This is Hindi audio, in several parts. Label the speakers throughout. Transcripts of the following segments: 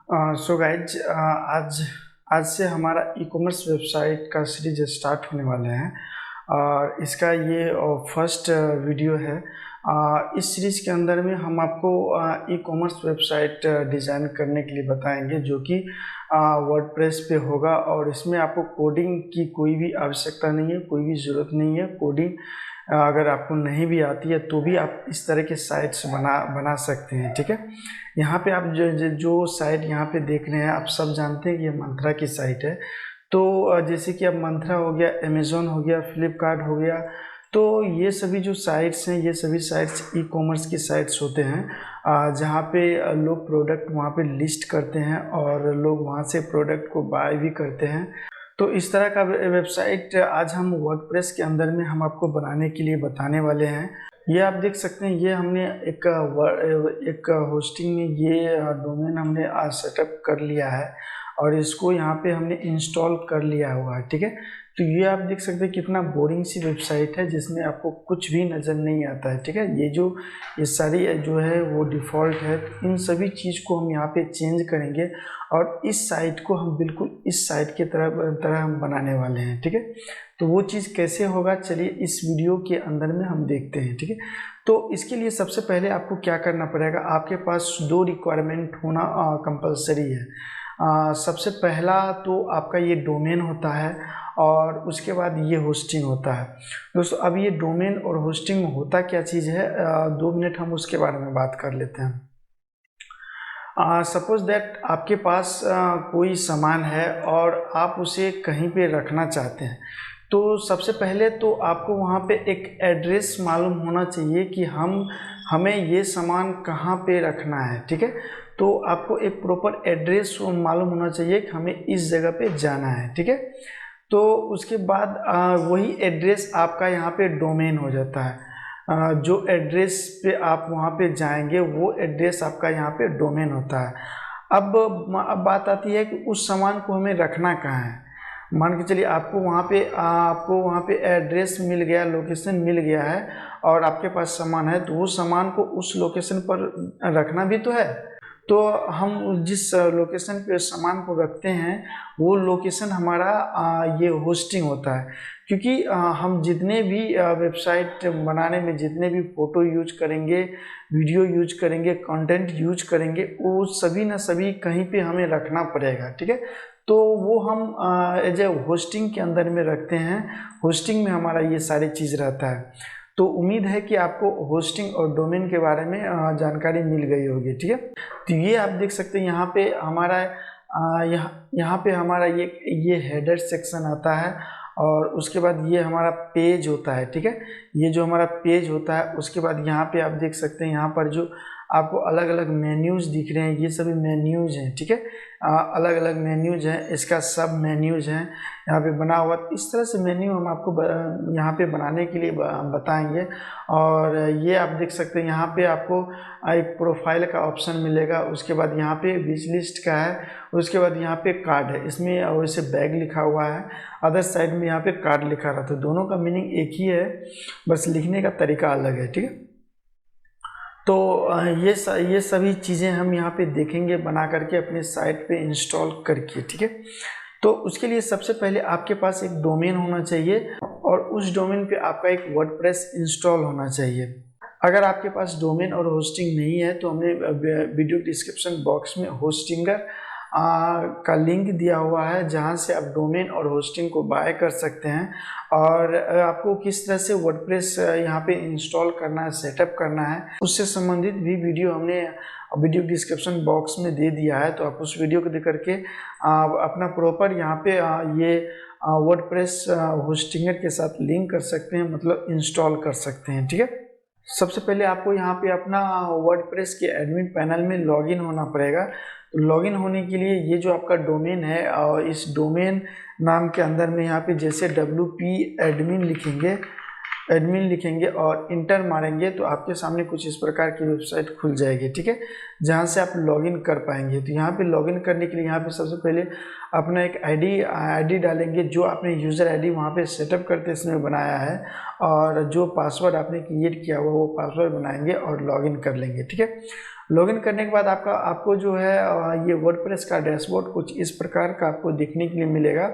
Speaker 1: सो गाइज आज आज से हमारा ई कॉमर्स वेबसाइट का सीरीज स्टार्ट होने वाले हैं और इसका ये फर्स्ट वीडियो है। इस सीरीज के अंदर में हम आपको ई कॉमर्स वेबसाइट डिज़ाइन करने के लिए बताएंगे जो कि वर्डप्रेस पे होगा और इसमें आपको कोडिंग की कोई भी आवश्यकता नहीं है, कोई भी ज़रूरत नहीं है। कोडिंग अगर आपको नहीं भी आती है तो भी आप इस तरह के साइट्स बना सकते हैं। ठीक है, यहाँ पे आप जो साइट यहाँ पे देख रहे हैं, आप सब जानते हैं कि ये मंत्रा की साइट है। तो जैसे कि अब मंत्रा हो गया, अमेज़ॉन हो गया, फ्लिपकार्ट हो गया, तो ये सभी जो साइट्स हैं, ये सभी साइट्स ई कॉमर्स की साइट्स होते हैं जहाँ पे लोग प्रोडक्ट वहाँ पे लिस्ट करते हैं और लोग वहाँ से प्रोडक्ट को बाय भी करते हैं। तो इस तरह का वेबसाइट आज हम वर्डप्रेस के अंदर में हम आपको बनाने के लिए बताने वाले हैं। ये आप देख सकते हैं, ये हमने एक होस्टिंग में ये डोमेन हमने आज सेटअप कर लिया है और इसको यहाँ पे हमने इंस्टॉल कर लिया हुआ है। ठीक है, तो ये आप देख सकते हैं कितना बोरिंग सी वेबसाइट है जिसमें आपको कुछ भी नज़र नहीं आता है। ठीक है, ये सारी जो है वो डिफ़ॉल्ट है। तो इन सभी चीज़ को हम यहाँ पे चेंज करेंगे और इस साइट को हम बिल्कुल इस साइट के तरह हम बनाने वाले हैं। ठीक है, तो वो चीज़ कैसे होगा, चलिए इस वीडियो के अंदर में हम देखते हैं। ठीक है, तो इसके लिए सबसे पहले आपको क्या करना पड़ेगा, आपके पास दो रिक्वायरमेंट होना कंपलसरी है। सबसे पहला तो आपका ये डोमेन होता है और उसके बाद ये होस्टिंग होता है। दोस्तों, अब ये डोमेन और होस्टिंग में होता क्या चीज़ है, 2 मिनट हम उसके बारे में बात कर लेते हैं। सपोज दैट आपके पास कोई सामान है और आप उसे कहीं पे रखना चाहते हैं, तो सबसे पहले तो आपको वहाँ पे एक एड्रेस मालूम होना चाहिए कि हमें ये सामान कहाँ पे रखना है। ठीक है, तो आपको एक प्रॉपर एड्रेस मालूम होना चाहिए कि हमें इस जगह पे जाना है। ठीक है, तो उसके बाद वही एड्रेस आपका यहाँ पे डोमेन हो जाता है। जो एड्रेस पे आप वहाँ पे जाएंगे वो एड्रेस आपका यहाँ पे डोमेन होता है। अब बात आती है कि उस सामान को हमें रखना कहाँ है। मान के चलिए आपको वहाँ पे एड्रेस मिल गया, लोकेशन मिल गया है और आपके पास सामान है, तो वो सामान को उस लोकेशन पर रखना भी तो है। तो हम जिस लोकेशन पे सामान को रखते हैं वो लोकेशन हमारा ये होस्टिंग होता है। क्योंकि हम जितने भी वेबसाइट बनाने में जितने भी फ़ोटो यूज करेंगे, वीडियो यूज करेंगे, कंटेंट यूज करेंगे, वो सभी ना सभी कहीं पे हमें रखना पड़ेगा। ठीक है, तो वो हम एज ए होस्टिंग के अंदर में रखते हैं। होस्टिंग में हमारा ये सारी चीज़ रहता है। तो उम्मीद है कि आपको होस्टिंग और डोमेन के बारे में जानकारी मिल गई होगी। ठीक है, तो ये आप देख सकते हैं यहाँ पे हमारा यहाँ पे हमारा ये हेडर सेक्शन आता है और उसके बाद ये हमारा पेज होता है। ठीक है, ये जो हमारा पेज होता है, उसके बाद यहाँ पे आप देख सकते हैं यहाँ पर जो आपको अलग अलग मेन्यूज़ दिख रहे हैं, ये सभी मेन्यूज़ हैं। ठीक है, अलग अलग मेन्यूज़ हैं, इसका सब मेन्यूज़ हैं यहाँ पे बना हुआ। इस तरह से मेन्यू हम आपको यहाँ पे बनाने के लिए बताएंगे। और ये आप देख सकते हैं यहाँ पे आपको एक प्रोफाइल का ऑप्शन मिलेगा, उसके बाद यहाँ पे विश लिस्ट का है, उसके बाद यहाँ पे कार्ड है, इसमें वैसे बैग लिखा हुआ है, अदर साइड में यहाँ पे कार्ड लिखा रहता है। दोनों का मीनिंग एक ही है, बस लिखने का तरीका अलग है। ठीक है, तो ये सभी चीज़ें हम यहाँ पे देखेंगे बना करके अपने साइट पे इंस्टॉल करके। ठीक है, तो उसके लिए सबसे पहले आपके पास एक डोमेन होना चाहिए और उस डोमेन पे आपका एक वर्डप्रेस इंस्टॉल होना चाहिए। अगर आपके पास डोमेन और होस्टिंग नहीं है तो हमने वीडियो डिस्क्रिप्शन बॉक्स में होस्टिंगर का लिंक दिया हुआ है जहां से आप डोमेन और होस्टिंग को बाय कर सकते हैं। और आपको किस तरह से वर्डप्रेस यहाँ पे इंस्टॉल करना है, सेटअप करना है, उससे संबंधित भी वीडियो हमने वीडियो डिस्क्रिप्शन बॉक्स में दे दिया है। तो आप उस वीडियो को देख करके अपना प्रॉपर यहाँ पे ये वर्डप्रेस होस्टिंगर के साथ लिंक कर सकते हैं, मतलब इंस्टॉल कर सकते हैं। ठीक है, सबसे पहले आपको यहाँ पे अपना वर्डप्रेस के एडमिन पैनल में लॉगिन होना पड़ेगा। तो लॉगिन होने के लिए ये जो आपका डोमेन है और इस डोमेन नाम के अंदर में यहाँ पे जैसे WP एडमिन लिखेंगे और इंटर मारेंगे तो आपके सामने कुछ इस प्रकार की वेबसाइट खुल जाएगी। ठीक है, जहाँ से आप लॉगिन कर पाएंगे। तो यहाँ पे लॉगिन करने के लिए यहाँ पे सबसे पहले अपना एक आईडी डालेंगे, जो आपने यूज़र आईडी वहाँ पे सेटअप करते इसमें बनाया है, और जो पासवर्ड आपने क्रिएट किया हुआ वो पासवर्ड बनाएंगे और लॉगिन कर लेंगे। ठीक है, लॉगिन करने के बाद आपको जो है ये वर्डप्रेस का डैशबोर्ड कुछ इस प्रकार का आपको देखने के लिए मिलेगा।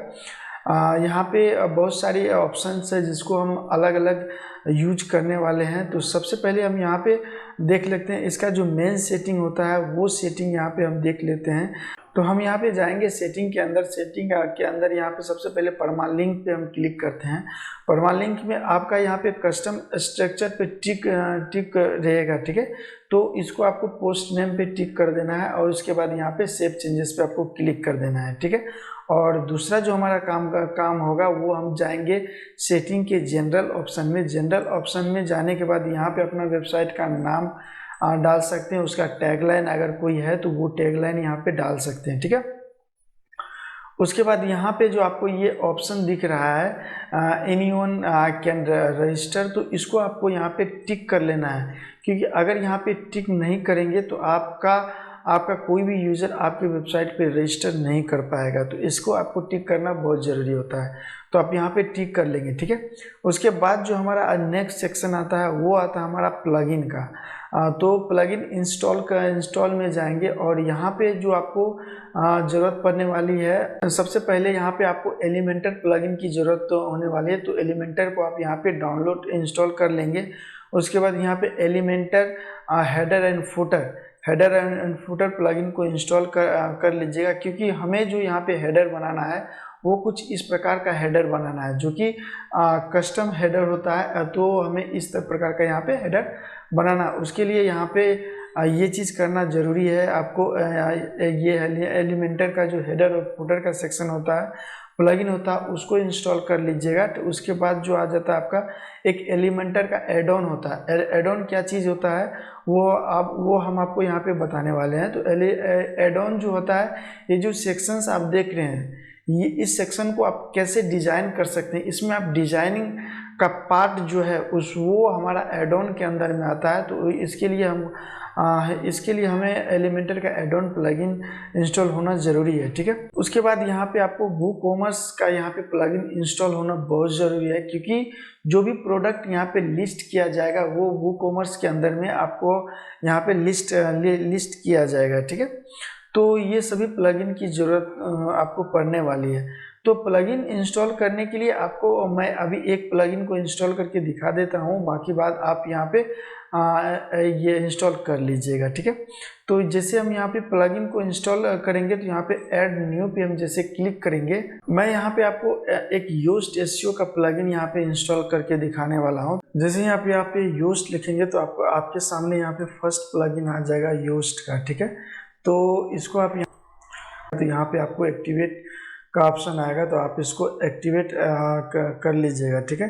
Speaker 1: यहाँ पे बहुत सारी ऑप्शंस है जिसको हम अलग अलग यूज करने वाले हैं। तो सबसे पहले हम यहाँ पे देख लेते हैं इसका जो मेन सेटिंग होता है वो सेटिंग यहाँ पे हम देख लेते हैं। तो हम यहाँ पे जाएंगे सेटिंग के अंदर। सेटिंग के अंदर यहाँ पे सबसे पहले परमालिंक पे हम क्लिक करते हैं। परमालिंक में आपका यहाँ पे कस्टम स्ट्रक्चर पे टिक रहेगा, ठीक है। तो इसको आपको पोस्ट नेम पे टिक कर देना है और उसके बाद यहाँ पे सेव चेंजेस पे आपको क्लिक कर देना है, ठीक है। और दूसरा जो हमारा काम होगा वो हम जाएंगे सेटिंग के जनरल ऑप्शन में। जनरल ऑप्शन में जाने के बाद यहाँ पे अपना वेबसाइट का नाम डाल सकते हैं, उसका टैगलाइन अगर कोई है तो वो टैगलाइन यहाँ पे डाल सकते हैं, ठीक है। उसके बाद यहाँ पे जो आपको ये ऑप्शन दिख रहा है एनीवन कैन रजिस्टर, तो इसको आपको यहाँ पे टिक कर लेना है, क्योंकि अगर यहाँ पे टिक नहीं करेंगे तो आपका कोई भी यूज़र आपके वेबसाइट पे रजिस्टर नहीं कर पाएगा। तो इसको आपको टिक करना बहुत ज़रूरी होता है, तो आप यहाँ पे टिक कर लेंगे, ठीक है। उसके बाद जो हमारा नेक्स्ट सेक्शन आता है वो आता है हमारा प्लगइन का। तो प्लगइन इंस्टॉल में जाएंगे और यहाँ पे जो आपको ज़रूरत पड़ने वाली है, सबसे पहले यहाँ पे आपको एलिमेंटर प्लगइन की ज़रूरत तो होने वाली है। तो एलिमेंटर को आप यहाँ पे डाउनलोड इंस्टॉल कर लेंगे। उसके बाद यहाँ पे Elementor header and footer plugin को इंस्टॉल कर लीजिएगा, क्योंकि हमें जो यहाँ पे हेडर बनाना है वो कुछ इस प्रकार का हेडर बनाना है जो कि कस्टम हेडर होता है। तो हमें इस प्रकार का यहाँ पे हेडर बनाना, उसके लिए यहाँ पे ये चीज़ करना ज़रूरी है आपको। ये एलिमेंटर का जो हेडर और फुटर का सेक्शन होता है, प्लगइन होता है, उसको इंस्टॉल कर लीजिएगा। तो उसके बाद जो आ जाता है आपका एक एलिमेंटर का एड ऑन होता है। एड ऑन क्या चीज़ होता है वो हम आपको यहाँ पे बताने वाले हैं। तो एड ऑन जो होता है, ये जो सेक्शंस आप देख रहे हैं, ये इस सेक्शन को आप कैसे डिज़ाइन कर सकते हैं, इसमें आप डिज़ाइनिंग का पार्ट जो है वो हमारा एड ऑन के अंदर में आता है। तो इसके लिए हमें एलिमेंटर का एड ऑन प्लगइन इंस्टॉल होना ज़रूरी है, ठीक है। उसके बाद यहाँ पे आपको वूकॉमर्स का यहाँ पे प्लगइन इंस्टॉल होना बहुत ज़रूरी है, क्योंकि जो भी प्रोडक्ट यहाँ पे लिस्ट किया जाएगा वो वूकॉमर्स के अंदर में आपको यहाँ पे लिस्ट किया जाएगा, ठीक है। तो ये सभी प्लगइन की ज़रूरत आपको पड़ने वाली है। तो प्लगइन इंस्टॉल करने के लिए आपको मैं अभी एक प्लगइन को इंस्टॉल करके दिखा देता हूँ, बाकी बात आप यहाँ पे ये इंस्टॉल कर लीजिएगा, ठीक है। तो जैसे हम यहाँ पे प्लगइन को इंस्टॉल करेंगे तो यहाँ पे ऐड न्यू पे हम जैसे क्लिक करेंगे, मैं यहाँ पे आपको एक योस्ट एसईओ का प्लगइन यहाँ पे इंस्टॉल करके दिखाने वाला हूँ। जैसे यहाँ पे योस्ट लिखेंगे तो आपके सामने यहाँ पे फर्स्ट प्लगइन आ जाएगा योस्ट का, ठीक है। तो इसको आप यहाँ पे आपको एक्टिवेट का ऑप्शन आएगा, तो आप इसको एक्टिवेट कर लीजिएगा, ठीक है।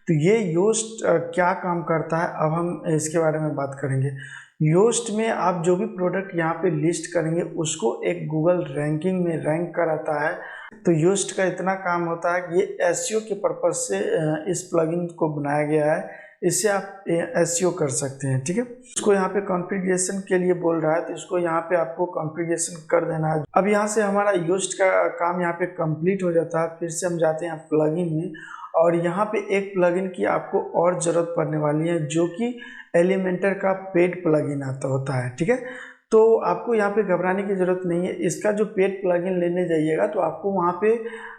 Speaker 1: तो ये योस्ट क्या काम करता है, अब हम इसके बारे में बात करेंगे। योस्ट में आप जो भी प्रोडक्ट यहाँ पे लिस्ट करेंगे उसको एक गूगल रैंकिंग में रैंक कराता है। तो योस्ट का इतना काम होता है कि ये एसईओ के पर्पज से इस प्लगइन को बनाया गया है, इससे आप एसईओ कर सकते हैं, ठीक है। इसको यहाँ पे कॉन्फ़िगरेशन के लिए बोल रहा है, तो इसको यहाँ पे आपको कॉन्फ़िगरेशन कर देना है। अब यहाँ से हमारा योस्ट का काम यहाँ पे कंप्लीट हो जाता है। फिर से हम जाते हैं प्लगइन में, और यहाँ पे एक प्लगइन की आपको और ज़रूरत पड़ने वाली है जो कि एलिमेंटर का पेड प्लगइन होता है, ठीक है। तो आपको यहाँ पे घबराने की ज़रूरत नहीं है। इसका जो पेड प्लगइन लेने जाइएगा तो आपको वहाँ पे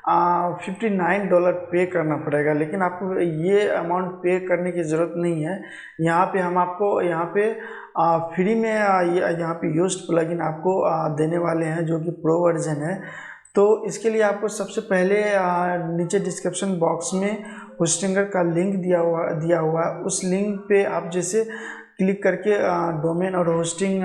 Speaker 1: $59 पे करना पड़ेगा, लेकिन आपको ये अमाउंट पे करने की ज़रूरत नहीं है। यहाँ पे हम आपको यहाँ पे फ्री में यहाँ पे योस्ट प्लगइन आपको देने वाले हैं जो कि प्रो वर्जन है। तो इसके लिए आपको सबसे पहले नीचे डिस्क्रिप्शन बॉक्स में होस्टिंगर का लिंक दिया हुआ है, उस लिंक पे आप जैसे क्लिक करके डोमेन और होस्टिंग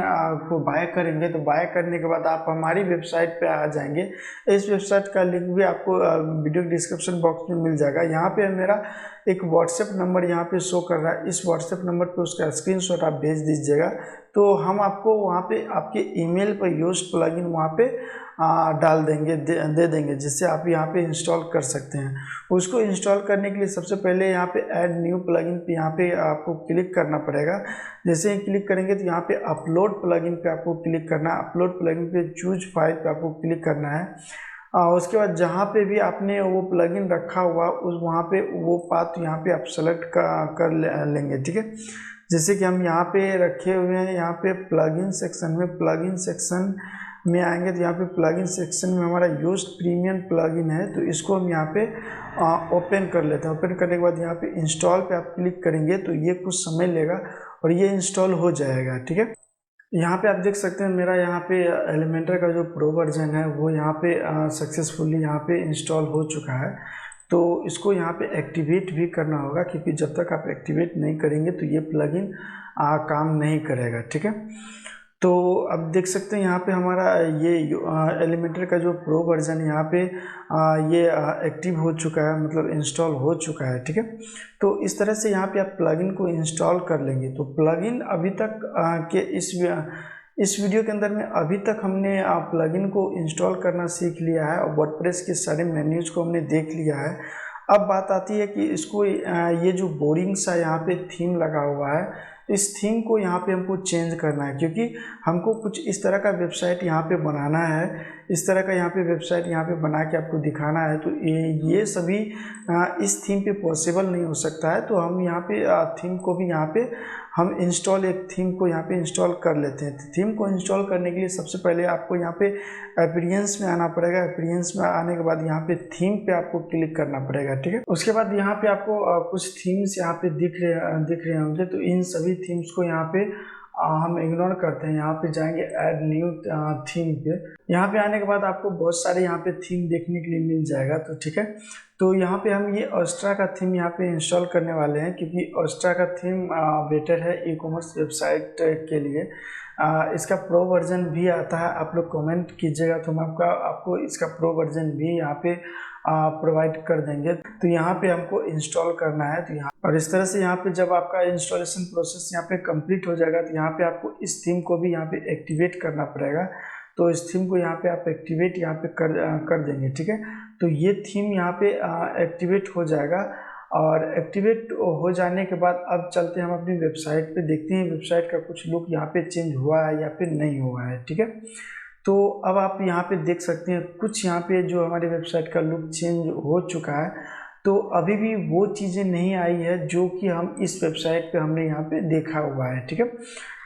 Speaker 1: को बाय करेंगे, तो बाय करने के बाद आप हमारी वेबसाइट पे आ जाएंगे। इस वेबसाइट का लिंक भी आपको वीडियो डिस्क्रिप्शन बॉक्स में मिल जाएगा। यहाँ पे मेरा एक व्हाट्सएप नंबर यहाँ पे शो कर रहा है, इस व्हाट्सएप नंबर पे उसका स्क्रीनशॉट आप भेज दीजिएगा, तो हम आपको वहाँ पे आपके ईमेल पर योस्ट प्लगइन वहाँ पे डाल देंगे, दे देंगे, जिससे आप यहाँ पे इंस्टॉल कर सकते हैं। उसको इंस्टॉल करने के लिए सबसे पहले यहाँ पे ऐड न्यू प्लगइन पे यहाँ पे आपको क्लिक करना पड़ेगा। जैसे ही क्लिक करेंगे तो यहाँ पे अपलोड प्लगइन पे आपको क्लिक करना है। अपलोड प्लगइन पे चूज फाइल पे आपको क्लिक करना है। उसके बाद जहाँ पे भी आपने वो प्लगइन रखा हुआ वहाँ पे वो पाथ यहाँ पे आप सेलेक्ट कर लेंगे, ठीक है। जैसे कि हम यहाँ पे रखे हुए हैं, यहाँ पे प्लगइन सेक्शन में आएंगे तो यहाँ पे प्लगइन सेक्शन में हमारा योस्ट प्रीमियम प्लगइन है, तो इसको हम यहाँ पे ओपन कर लेते हैं। ओपन करने के बाद यहाँ पे इंस्टॉल पे आप क्लिक करेंगे तो ये कुछ समय लेगा और ये इंस्टॉल हो जाएगा। ठीक है, यहाँ पे आप देख सकते हैं मेरा यहाँ पे एलिमेंटर का जो प्रो वर्जन है वो यहाँ पे सक्सेसफुली यहाँ पे इंस्टॉल हो चुका है। तो इसको यहाँ पे एक्टिवेट भी करना होगा, क्योंकि जब तक आप एक्टिवेट नहीं करेंगे तो ये प्लगइन काम नहीं करेगा। ठीक है, तो अब देख सकते हैं यहाँ पे हमारा ये एलिमेंटर का जो प्रो वर्जन यहाँ पे ये एक्टिव हो चुका है, मतलब इंस्टॉल हो चुका है। ठीक है, तो इस तरह से यहाँ पे आप प्लगइन को इंस्टॉल कर लेंगे। तो प्लगइन अभी तक के इस वीडियो के अंदर में अभी तक हमने प्लगइन को इंस्टॉल करना सीख लिया है और वर्डप्रेस के सारे मेन्यूज को हमने देख लिया है। अब बात आती है कि इसको ये जो बोरिंग सा यहाँ पे थीम लगा हुआ है, इस थीम को यहाँ पे हमको चेंज करना है, क्योंकि हमको कुछ इस तरह का वेबसाइट यहाँ पे बनाना है, इस तरह का यहाँ पे वेबसाइट यहाँ पे बना के आपको दिखाना है। तो ये सभी इस थीम पे पॉसिबल नहीं हो सकता है। तो हम यहाँ पे थीम को भी यहाँ पे हम एक थीम को यहाँ पे इंस्टॉल कर लेते हैं। तो थीम को इंस्टॉल करने के लिए सबसे पहले आपको यहाँ पे अपीयरेंस में आना पड़ेगा। अपीयरेंस में आने के बाद यहाँ पे थीम पे आपको क्लिक करना पड़ेगा। ठीक है, उसके बाद यहाँ पे आपको कुछ थीम्स यहाँ पे दिख रहे होंगे। तो इन सभी थीम्स को यहाँ पे हम इग्नोर करते हैं। यहाँ पे जाएंगे ऐड न्यू थीम पे। यहाँ पे आने के बाद आपको बहुत सारे यहाँ पे थीम देखने के लिए मिल जाएगा। तो ठीक है, तो यहाँ पे हम ये ऑस्ट्रा का थीम यहाँ पे इंस्टॉल करने वाले हैं, क्योंकि ऑस्ट्रा का थीम बेटर है ई कॉमर्स वेबसाइट के लिए। इसका प्रो वर्जन भी आता है, आप लोग कमेंट कीजिएगा तो हम आपको इसका प्रो वर्जन भी यहाँ पे प्रोवाइड कर देंगे। तो यहाँ पे हमको इंस्टॉल करना है। तो यहाँ और इस तरह से यहाँ पे जब आपका इंस्टॉलेशन प्रोसेस यहाँ पे कंप्लीट हो जाएगा तो यहाँ पे आपको इस थीम को भी यहाँ पे एक्टिवेट करना पड़ेगा। तो इस थीम को यहाँ पे आप एक्टिवेट यहाँ पे कर देंगे। ठीक है, तो ये थीम यहाँ पे एक्टिवेट हो जाएगा और एक्टिवेट हो जाने के बाद अब चलते हैं हम अपनी वेबसाइट पे, देखते हैं वेबसाइट का कुछ लुक यहाँ पे चेंज हुआ है या फिर नहीं हुआ है। ठीक है, तो अब आप यहाँ पे देख सकते हैं कुछ यहाँ पे जो हमारी वेबसाइट का लुक चेंज हो चुका है। तो अभी भी वो चीज़ें नहीं आई है जो कि हम इस वेबसाइट पे हमने यहाँ पे देखा हुआ है। ठीक है,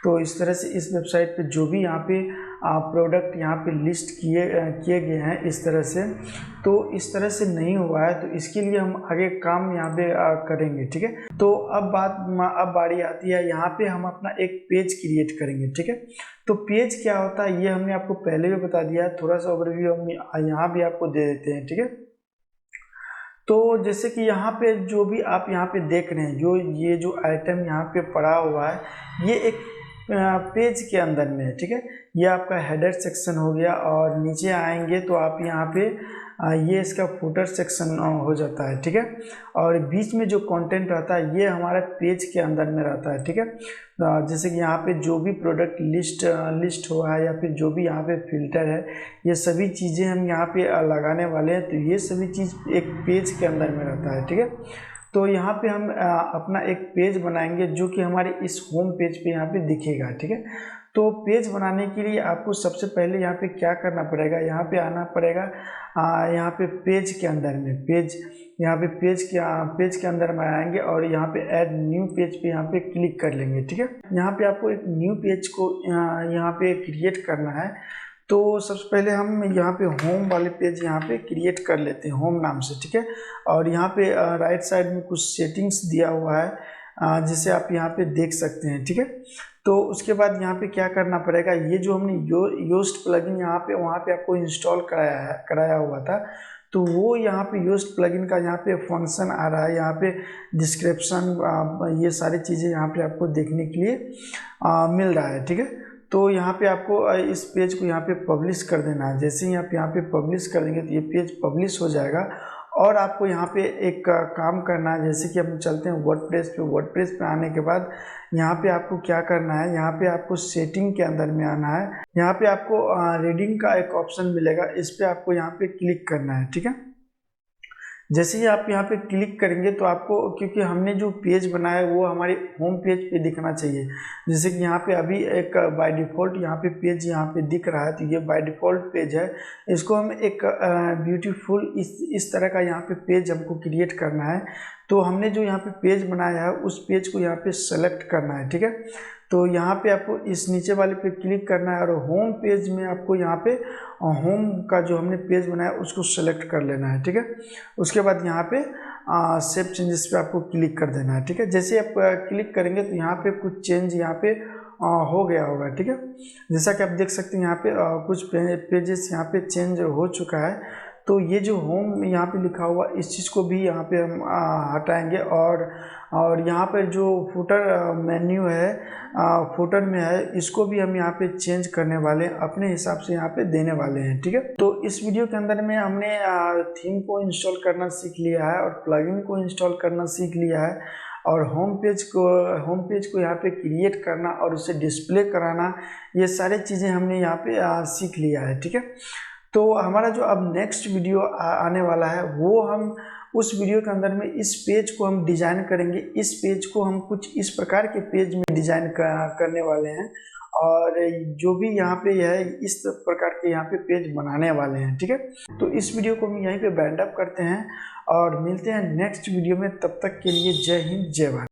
Speaker 1: तो इस तरह से इस वेबसाइट पे जो भी यहाँ पे प्रोडक्ट यहाँ पे लिस्ट किए गए हैं इस तरह से, तो इस तरह से नहीं हुआ है। तो इसके लिए हम आगे काम यहाँ पे करेंगे। ठीक है, तो अब बारी आती है, यहाँ पे हम अपना एक पेज क्रिएट करेंगे। ठीक है, तो पेज क्या होता है ये हमने आपको पहले भी बता दिया है, थोड़ा सा ओवरव्यू हम यहाँ भी आपको दे देते हैं। ठीक है, तो जैसे कि यहाँ पे जो भी आप यहाँ पे देख रहे हैं, ये जो आइटम यहाँ पे पड़ा हुआ है ये एक पेज के अंदर में है। ठीक है, ये आपका हेडर सेक्शन हो गया और नीचे आएंगे तो आप यहाँ पे ये इसका फुटर सेक्शन हो जाता है। ठीक है, और बीच में जो कंटेंट रहता है ये हमारा पेज के अंदर में रहता है। ठीक है, जैसे कि यहाँ पे जो भी प्रोडक्ट लिस्ट हुआ है या फिर जो भी यहाँ पे फिल्टर है, ये सभी चीज़ें हम यहाँ पे लगाने वाले हैं। तो ये सभी चीज़ एक पेज के अंदर में रहता है। ठीक है, तो यहाँ पे हम अपना एक पेज बनाएंगे जो कि हमारे इस होम पेज पे यहाँ पे दिखेगा। ठीक है, तो पेज बनाने के लिए आपको सबसे पहले यहाँ पे क्या करना पड़ेगा, यहाँ पे आना पड़ेगा यहाँ पे पेज के अंदर में यहाँ पे पेज के अंदर में आएंगे और यहाँ पे ऐड न्यू पेज पे यहाँ पे क्लिक कर लेंगे। ठीक है, यहाँ पे आपको एक न्यू पेज को यहाँ पे क्रिएट करना है। तो सबसे पहले हम यहाँ पे होम वाले पेज यहाँ पे क्रिएट कर लेते हैं होम नाम से। ठीक है, और यहाँ पे राइट साइड में कुछ सेटिंग्स दिया हुआ है जिसे आप यहाँ पे देख सकते हैं। ठीक है, तो उसके बाद यहाँ पे क्या करना पड़ेगा, ये जो हमने योस्ट प्लगइन यहाँ पे वहाँ पे आपको इंस्टॉल कराया हुआ था, तो वो यहाँ पे योस्ट प्लगइन का यहाँ पे फंक्शन आ रहा है। यहाँ पे डिस्क्रिप्शन ये सारी चीज़ें यहाँ पे आपको देखने के लिए मिल रहा है। ठीक है, तो यहाँ पे आपको इस पेज को यहाँ पे पब्लिश कर देना है। जैसे ही आप यहाँ पे पब्लिश कर देंगे तो ये पेज पब्लिश हो जाएगा और आपको यहाँ पे एक काम करना है। जैसे कि हम चलते हैं वर्डप्रेस पे आने के बाद यहाँ पे आपको क्या करना है, यहाँ पे आपको सेटिंग के अंदर में आना है। यहाँ पे आपको रीडिंग का एक ऑप्शन मिलेगा, इस पे आपको यहाँ पे क्लिक करना है। ठीक है, जैसे ही आप यहाँ पे क्लिक करेंगे तो आपको, क्योंकि हमने जो पेज बनाया है वो हमारे होम पेज पे दिखना चाहिए। जैसे कि यहाँ पे अभी एक बाय डिफ़ॉल्ट यहाँ पे पेज यहाँ पे दिख रहा है, तो ये बाय डिफ़ॉल्ट पेज है। इसको हम एक ब्यूटीफुल इस तरह का यहाँ पे पेज हमको क्रिएट करना है। तो हमने जो यहाँ पे पेज बनाया है उस पेज को यहाँ पे सेलेक्ट करना है, ठीक है। तो यहाँ पे आपको इस नीचे वाले पे क्लिक करना है और होम पेज में आपको यहाँ पे होम का जो हमने पेज बनाया उसको सेलेक्ट कर लेना है, ठीक है। उसके बाद यहाँ पे सेव चेंजेस पे आपको क्लिक कर देना है, ठीक है। जैसे आप क्लिक करेंगे तो यहाँ पे कुछ चेंज यहाँ पे हो गया होगा, ठीक है। जैसा कि आप देख सकते हैं यहाँ पे कुछ पेजेस यहाँ पे चेंज हो चुका है। तो ये जो होम यहाँ पे लिखा हुआ इस चीज़ को भी यहाँ पे हम हटाएंगे और यहाँ पर जो फुटर मेन्यू है फुटर में है इसको भी हम यहाँ पे चेंज करने वाले हैं, अपने हिसाब से यहाँ पे देने वाले हैं, ठीक है। तो इस वीडियो के अंदर में हमने थीम को इंस्टॉल करना सीख लिया है और प्लगइन को इंस्टॉल करना सीख लिया है और होम पेज को यहाँ पे क्रिएट करना और उसे डिस्प्ले कराना, ये सारी चीज़ें हमने यहाँ पे सीख लिया है, ठीक है। तो हमारा जो अब नेक्स्ट वीडियो आने वाला है वो हम उस वीडियो के अंदर में इस पेज को हम डिज़ाइन करेंगे। इस पेज को हम कुछ इस प्रकार के पेज में डिज़ाइन करने वाले हैं और जो भी यहाँ पे है इस प्रकार के यहाँ पे पेज बनाने वाले हैं, ठीक है। तो इस वीडियो को हम यहीं पे बैंड अप करते हैं और मिलते हैं नेक्स्ट वीडियो में। तब तक के लिए जय हिंद जय भारत।